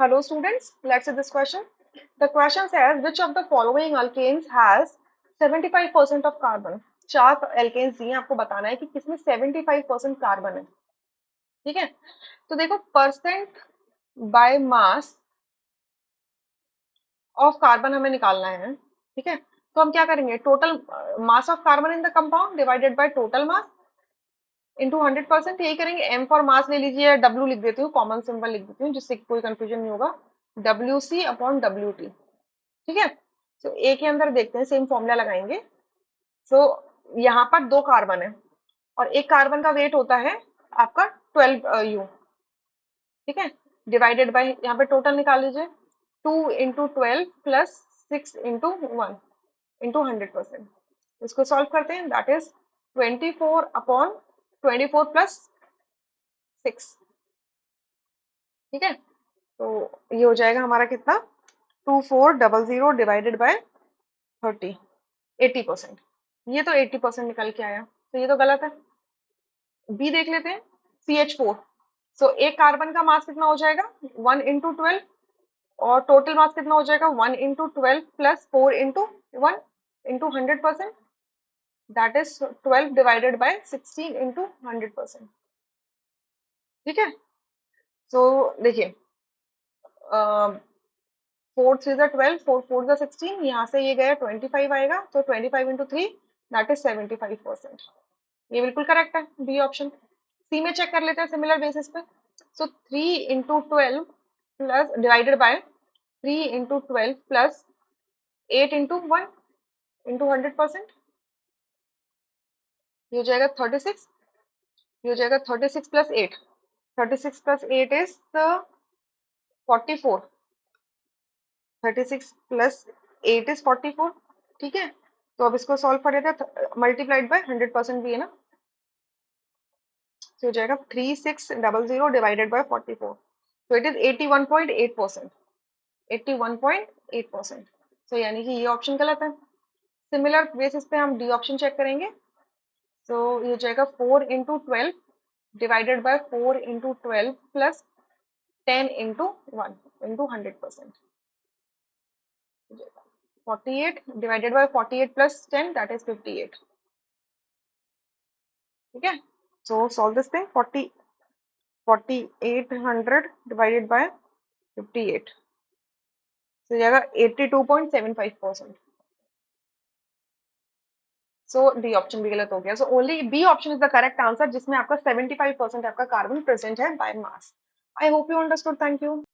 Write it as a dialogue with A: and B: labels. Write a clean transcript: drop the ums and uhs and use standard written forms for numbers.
A: Hello students, let's see this question. The question says which of the following alkanes has 75% of carbon? चार alkanes दिए, आपको बताना है कि किसमें 75% कार्बन है. ठीक है, तो देखो percent by mass of carbon हमें निकालना है. ठीक है, तो हम क्या करेंगे, total mass of carbon in the compound divided by total mass into 100%. यही करेंगे. एम फॉर मास ले लीजिए, या डब्ल्यू लिख देती हूँ, कॉमन सिंबल लिख देती हूँ जिससे कोई कंफ्यूजन नहीं होगा. W C upon W T. ठीक है, तो ए के अंदर देखते हैं, सेम फॉर्मूला लगाएंगे. सो यहाँ पर दो कार्बन है और एक कार्बन का वेट होता है आपका 12 यू. ठीक है, डिवाइडेड बाय यहाँ पे टोटल निकाल लीजिए. 2 इंटू 12 प्लस 6 इंटू 1 इंटू 100%. इसको सॉल्व करते हैं. That is 24 upon 24 plus 6. ठीक है, तो ये हो जाएगा हमारा कितना, 2400 डिवाइडेड बाय 30, 80%. ये तो 80% निकल के आया, तो ये तो गलत है. बी देख लेते हैं. CH4. सो एक कार्बन का मास कितना हो जाएगा, 1 इंटू 12 और टोटल मास कितना हो जाएगा, 1 into 12 plus 4 into 1 into 100%. That is 12 divided by 16 into 100%. ठीक है, सो देखिए, 4 3 जा 12, 4 4 जा 16, यहाँ से ये गया 25 आएगा, तो 25 इंटू 3 दैट इज 75%. ये बिल्कुल करेक्ट है, बी ऑप्शन. सी में चेक कर लेते हैं सिमिलर बेसिस पे. सो 3 into 12 plus divided by 3 into 12 plus 8 into 1 into 100%. ये हो जाएगा 36. ये हो जाएगा 36 plus 8. 36 plus 8 is 44. 36 plus 8 is 44. ठीक है, तो अब इसको सॉल्व कर देते हैं. मल्टीप्लाइड बाय 100% भी है ना, तो हो जाएगा 3600 डिवाइडेड बाय 44. तो इट इज 81.8%. 81.8%. सो यानी कि ये ऑप्शन गलत है. सिमिलर बेसिस पे हम डी ऑप्शन चेक करेंगे. सो ये हो जाएगा 4 into 12 divided by 4 into 12 plus 10 into 1 into 100%. 48 divided by 48 plus 10 that is 58. ठीक है, सो solve this thing. 4800 divided by 58 तो जाएगा 82.75%. सो डी ऑप्शन भी गलत हो गया. So only B option is the correct answer जिसमें आपका 75% आपका कार्बन प्रेजेंट है by mass. I hope you understood. Thank you.